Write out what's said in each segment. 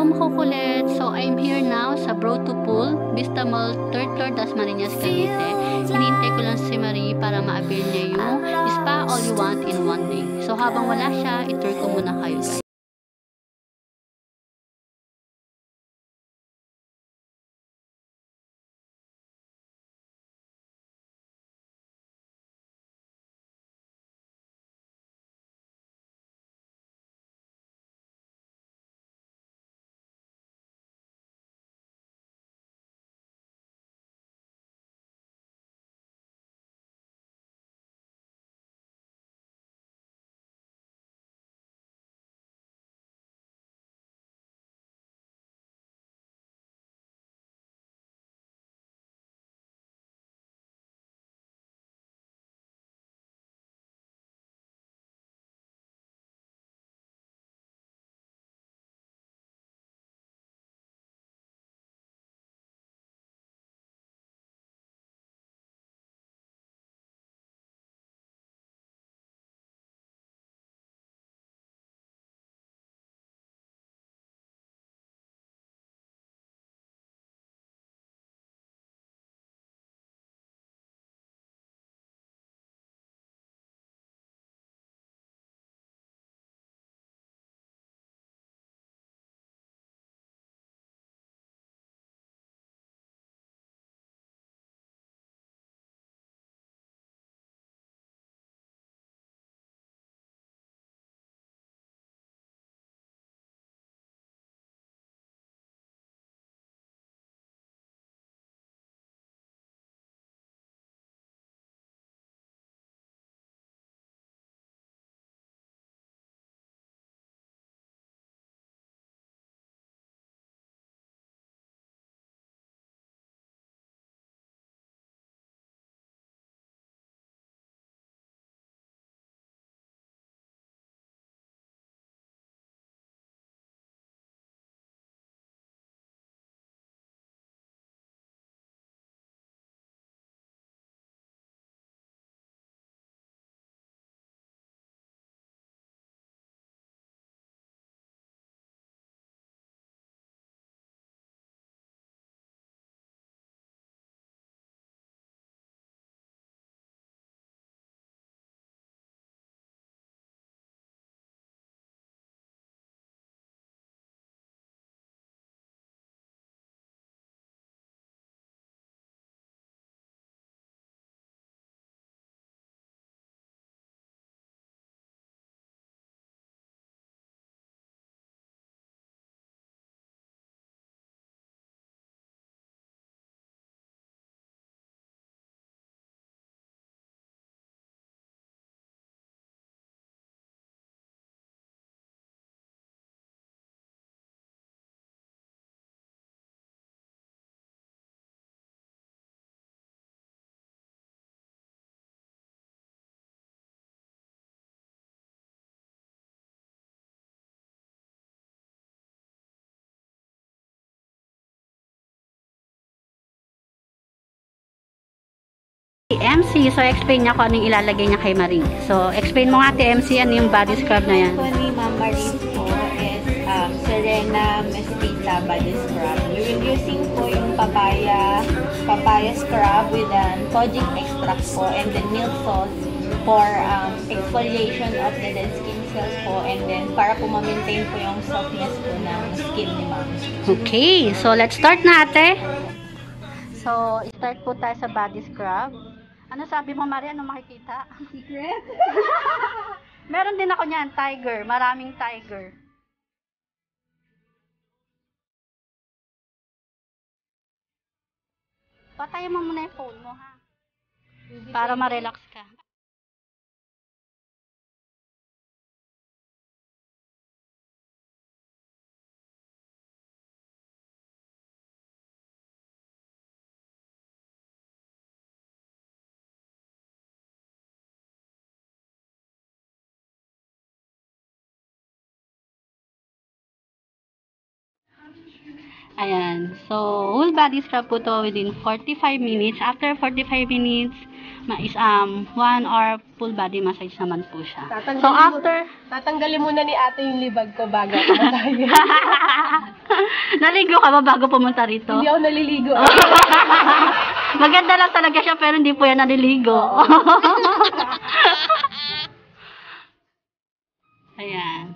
makukulit! So, I'm here now sa Broad to Pool, Vista Mall, 3rd floor, Dasmariñas, Cavite. Hinihintay ko lang si Marie para ma-avail niya yung spa all you want in one day. So, habang wala siya, itour ko muna kayo guys. MC, so explain niya kung anong ilalagay niya kay Marie. So, explain mo nga MC, ano yung body scrub na yan? Po ni Ma'am Marie po is Serena Mestita body scrub. We will using po yung papaya scrub with an kojic extract po and then milk salt for exfoliation of the dead skin cells po and then para po ma-maintain po yung softness po ng skin ni Ma'am. Okay, so let's start na ate. So, start po tayo sa body scrub. Ano sabi mo, Maria? Ano makikita? Secret? Meron din ako niyan, tiger. Maraming tiger. Patayin mo muna yung phone mo, ha? Para ma-relax ka. Ayan. So, whole body scrub po to within 45 minutes. After 45 minutes, 1 hour full body massage naman po siya. So, after... Tatanggalin muna ni ate yung libag ko bago ako mataya. Naligo ka ba bago pumunta rito? Hindi ako naliligo. Maganda lang talaga siya pero hindi po yan naliligo. Ayan.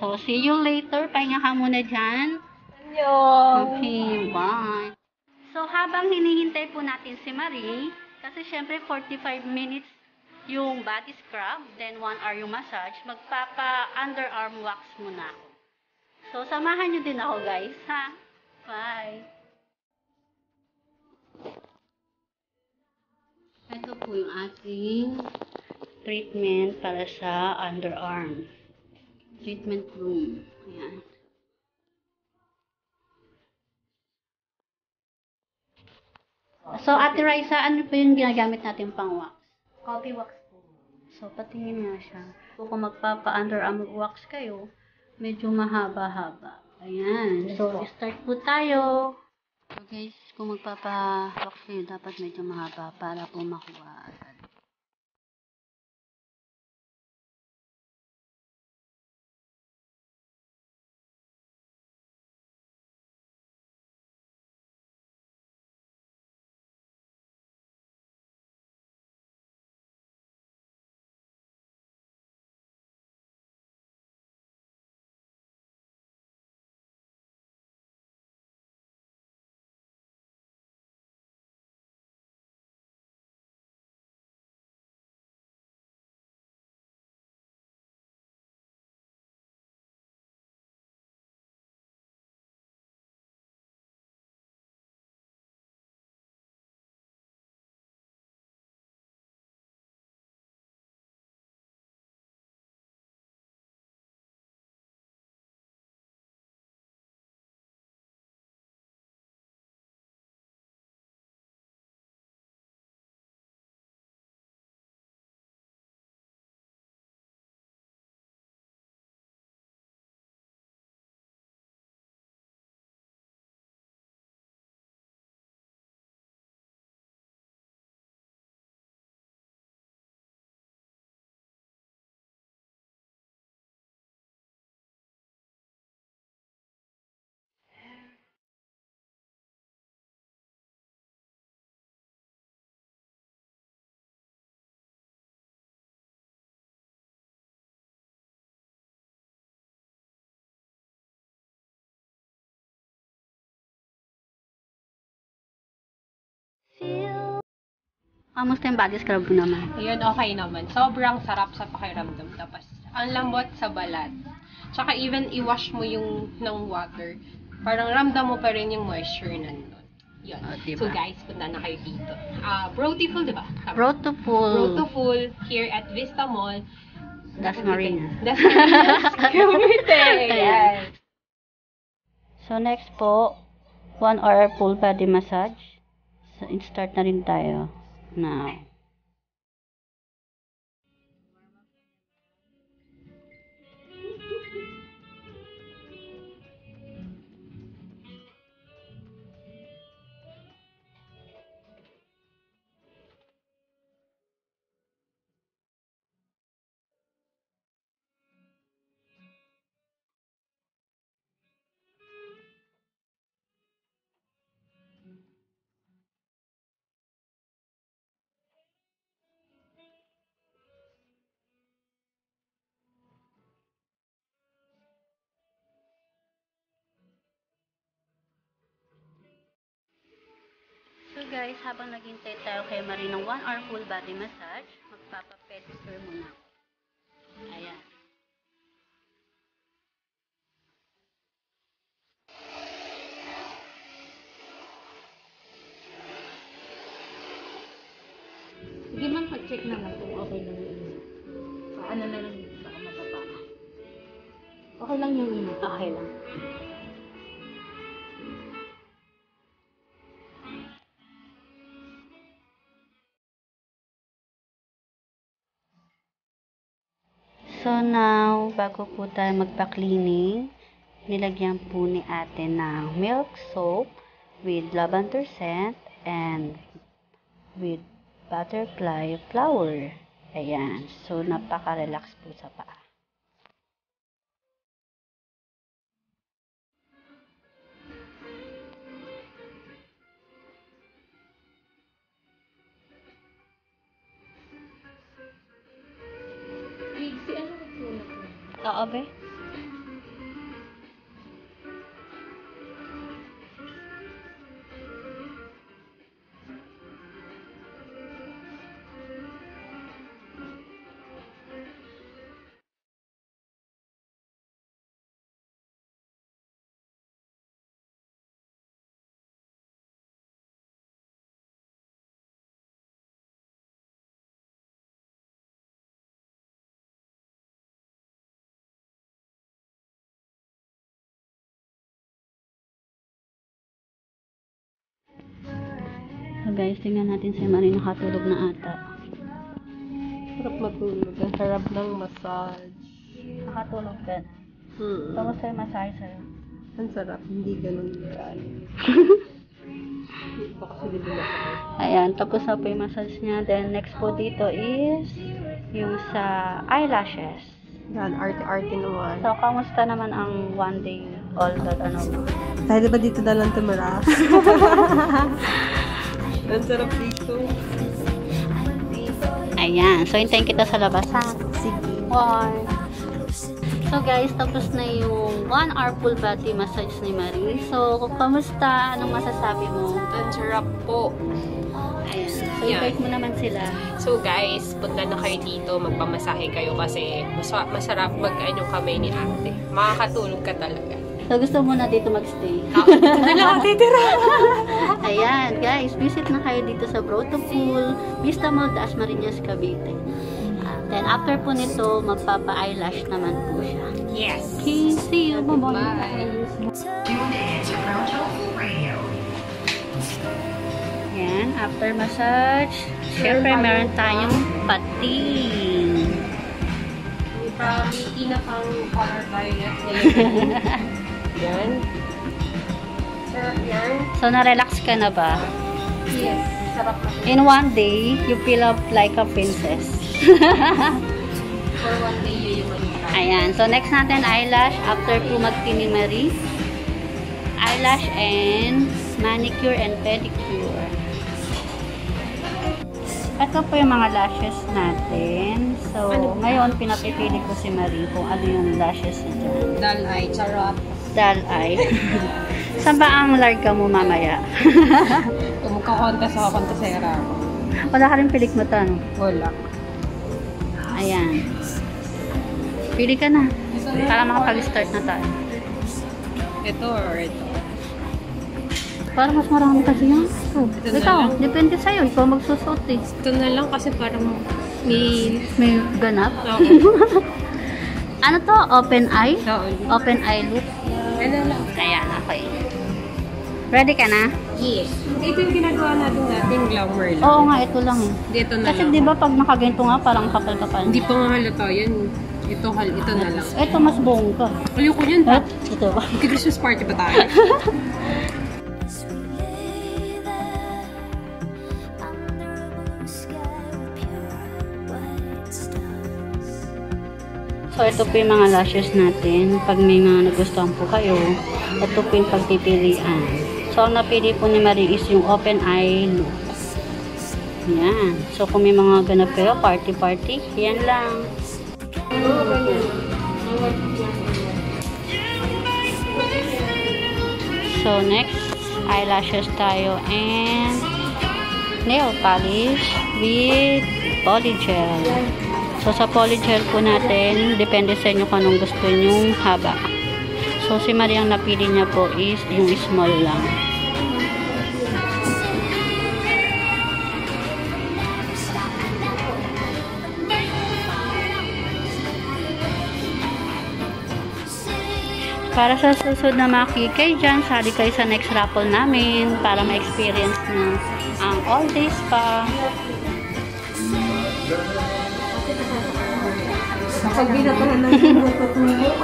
So, see you later. Pahinga ka muna dyan. Annyeong! Okay, bye. So, habang hinihintay po natin si Marie, kasi syempre 45 minutes yung body scrub, then 1 hour yung massage, magpapa-underarm wax muna ako. So, samahan nyo din ako guys, ha? Bye! Ito po yung ating treatment para sa underarm. Treatment room. Ayan. So, Ate Raisa, ano po yung ginagamit natin pang wax? Coffee wax po. So, patingin nga siya. So, kung magpapa-underarm wax kayo, medyo mahaba-haba. Ayan. So, start po tayo. So, guys, kung magpapa-wax kayo, dapat medyo mahaba para po makuha agad. Kamusta yung body scrub mo naman? Ayun, okay naman. Sobrang sarap sa pakiramdam. Tapos, ang lambot sa balat. Tsaka even i-wash mo yung ng water, parang ramdam mo pa rin yung moisture nandun. Yun. Oh, diba? So guys, punta na kayo dito. Brotiful, diba? Road to full. Brotiful here at Vista Mall. Das Marinas. Das Marinas. Cavite. Ayan. So, next po, 1 hour full body massage. So, start na rin tayo. Now. So guys, habang naghintay tayo kay Marie ng 1 hour full body massage, magpapa-pedicure muna. Ayan. Sige man, pag-check na lang kung okay lang yung ina. Ano na lang yun, baka mababa. Okay lang yung ina. Okay lang. So now, bago po tayo magpa-cleaning, nilagyan po ni ate ng milk soap with lavender scent and with butterfly flower. Ayan. So, napaka-relax po sa paa. Oo, be? So guys, tingnan natin si Marie nakatulog na ata. Sarap matulog. Ang sarap ng massage. Nakatulog ka na. Kamusta yung massage sa'yo? Ang sarap. Hindi ganun yan. Ito kasi di ba masakit? Ayan, tapos na po yung massage niya. Then next po dito is yung sa eyelashes. Yan, arte-arte naman. So, kamusta naman ang one day all that ano mo? Tayo ba dito na lang tumira? Ang sarap dito. Ayan. So, hintayin kita sa labas, ha? Sige. Bye. So, guys, tapos na yung 1 hour full body massage ni Marie. So, kamusta? Anong masasabi mo? Ang sarap po. Ayan. So, invite mo naman sila. So guys, punta na kayo dito, magpamasahe kayo kasi masarap mag-ano kamay ni ate. Makakatulog ka talaga. So, gusto mo na dito magstay? Dito na lang ako titira. Ayan, guys, visit na kayo dito sa Broto Pool, Vista Mall, Dasmariñas, Cavite. Then, after po nito, magpapa-eyelash naman po siya. Yes. Okay, see you. Bye-bye. Tune in to Broto Radio. Yan, after massage, syempre meron tayong pating. May pang color violet na yan. Sarap yan. So, na-relax ka na ba? Yes. Sarap na. In one day, you feel up like a princess. For one day, yun yung manita. Ayan. So, next natin, eyelash. After po magtini Marie. Eyelash and manicure and pedicure. Ito po yung mga lashes natin. So, ngayon, pinapipili ko si Marie kung ano yung lashes niya dyan. Dull eye. Charot. Dull eye. Saan ba ang larga mo mamaya? Kung magkakontas ako, kontasera ako. Wala ka rin pilikmutan. Wala. Ayan. Pili ka na. Para makapag-start na tayo. Ito or ito? Para mas marami kasi yan. Ito na Ikaw, lang. depende sa'yo. Ikaw magsusot eh. Ito na lang kasi parang May ganap. Ano to? Open eye? Open eye look? Ano lang? Ayan, okay. Ready ka na? Yes. Ito yung ginagawa natin glamour lang. Oo nga, ito lang eh. Dito na Kasi lang. di ba pag nakaganto nga, parang kapal-kapal. Hindi pa nga halata yan. Ito na lang. Ito mas bongga. Ayoko yan At, pa. ito ba? Christmas party pa tayo. So, ito po yung mga lashes natin. Pag may mga nagustuhan po kayo, ito po yung pagpipilian. So, ang napili po ni Marie is yung open eye look. Yan. So, kung may mga ganap kayo, party-party, yan lang. So, next, eyelashes tayo and nail polish with polygel. So, sa polygel po natin, depende sa inyo kung anong gusto nyong haba. So, si Marie ang napili niya po is yung small lang. Para sa susunod na mga kikay dyan, sali kayo sa next raffle namin para ma-experience nyo ang all day spa. Kapag binatahan ng matutulog.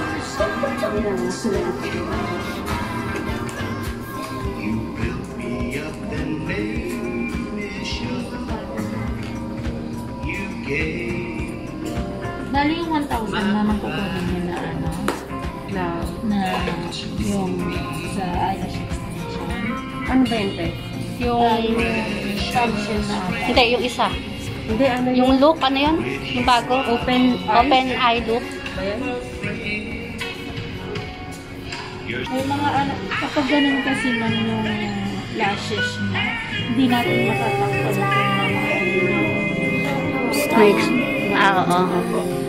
Bali yung 1,000 na nakukunin niya na ano, na yung sa eyelash extension. Ano ba yun, te? Yung, Subshell na hindi, yung isa. Hindi, ano yun? Yung look, ano yun? Yung bago? Open eye? Open eye look. Ba yan? may mga ano, kapag ganun kasi man yung lashes niya, hindi natin matatakpan kung Oo.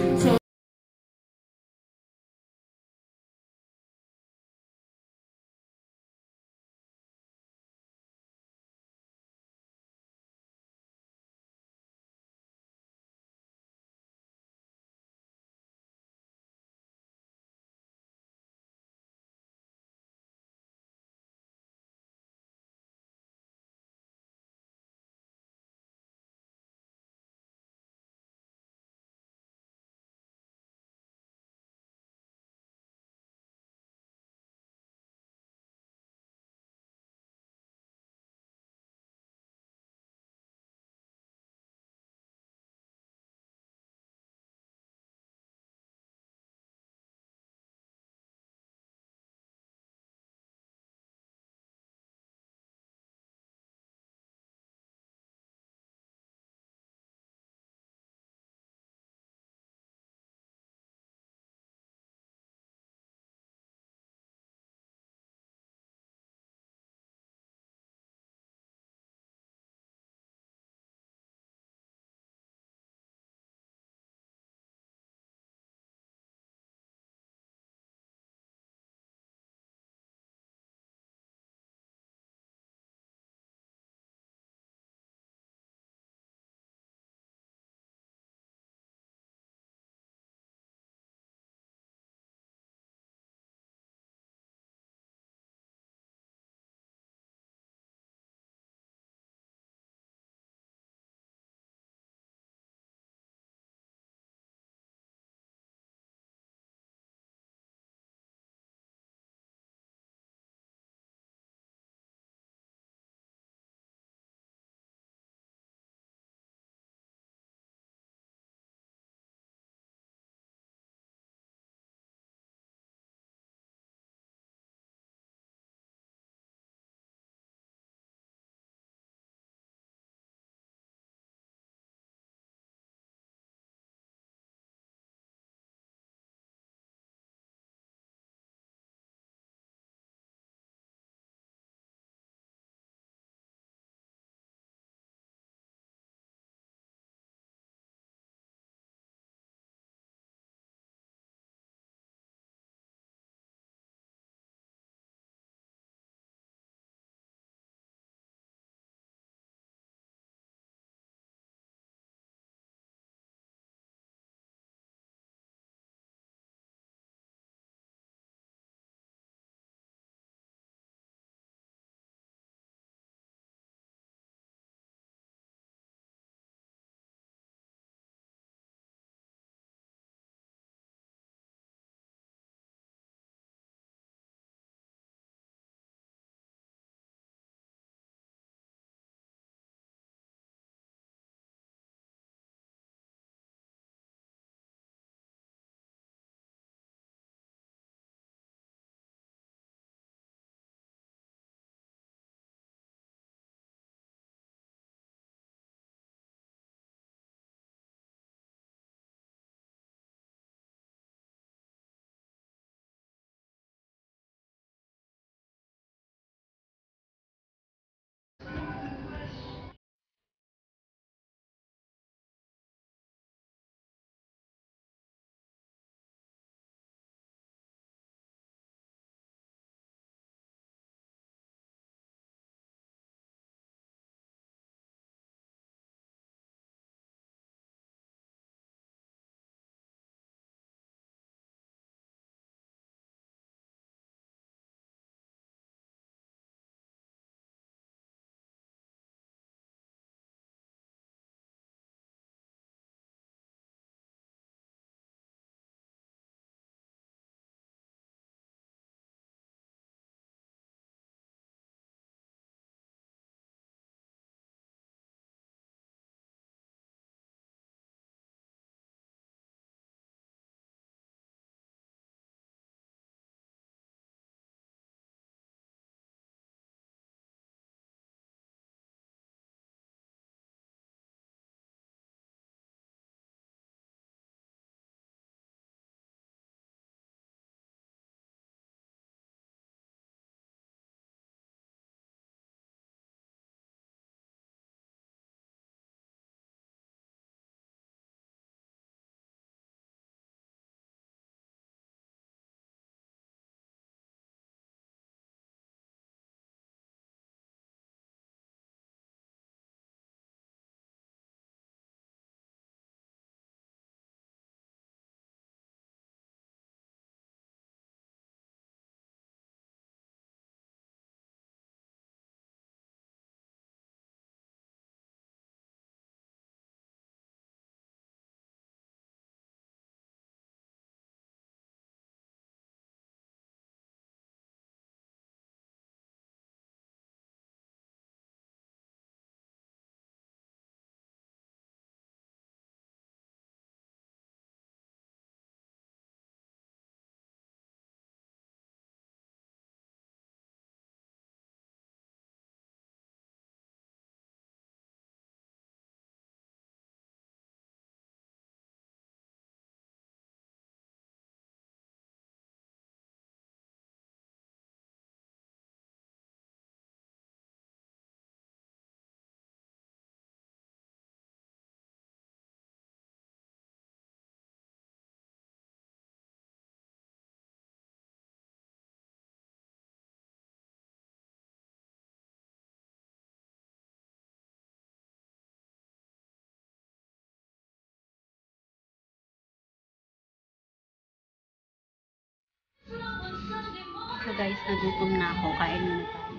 guys, nagutom na ako. Kain muna tayo.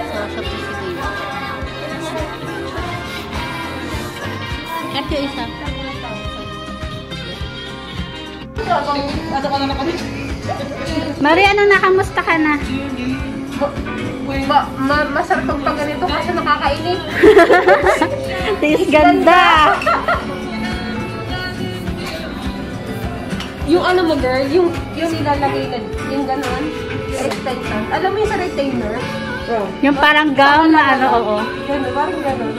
Sarap na si Baby. At yung isa. Mari, ano nakamusta ka na? Masarap ang pag ganito kasi nakakainit. Tis ganda! Yung ano mo girl, yung nilalagay na, yung gano'n, extension. Alam mo yung sa retainer? Yung parang gown na ano, oo. Gano'n, parang gano'n.